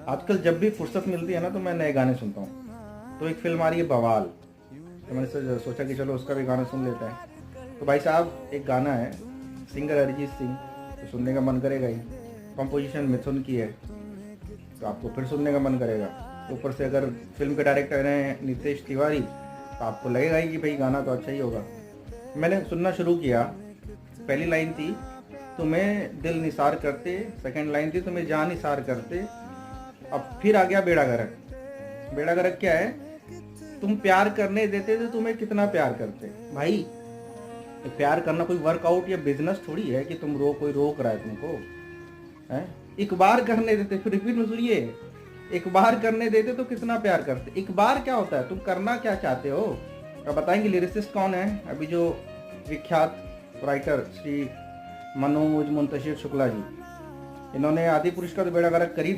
आजकल जब भी फुर्सत मिलती है ना तो मैं नए गाने सुनता हूँ। तो एक फिल्म आ रही है बवाल, तो मैंने सोचा कि चलो उसका भी गाना सुन लेते हैं। तो भाई साहब एक गाना है, सिंगर अरिजीत सिंह, तो सुनने का मन करेगा ही। कंपोजिशन मिथुन की है, तो आपको फिर सुनने का मन करेगा। ऊपर से अगर फिल्म के डायरेक्टर हैं नितेश तिवारी, तो आपको लगेगा ही कि भाई गाना तो अच्छा ही होगा। मैंने सुनना शुरू किया। पहली लाइन थी, तुम्हें दिल निसार करते। सेकंड लाइन थी, तुम्हें जान निसार करते। अब फिर आ गया बेड़ा गर्क। बेड़ा गर्क क्या है? तुम प्यार करने देते तो तुम्हें कितना प्यार करते। भाई प्यार करना कोई वर्कआउट या बिजनेस थोड़ी है कि तुम कोई रोक रहा है तुमको, है? एक बार करने देते, फिर रिपीट में सुनिए, एक बार करने देते तो कितना प्यार करते। एक बार क्या होता है, तुम करना क्या चाहते हो? अब बताएंगे लिरिसिस्ट कौन है? अभी जो विख्यात राइटर श्री मनोज मुंतशिर शुक्ला जी, इन्होंने आदि पुरुष का तो बेड़ा गर्क कर ही दिया।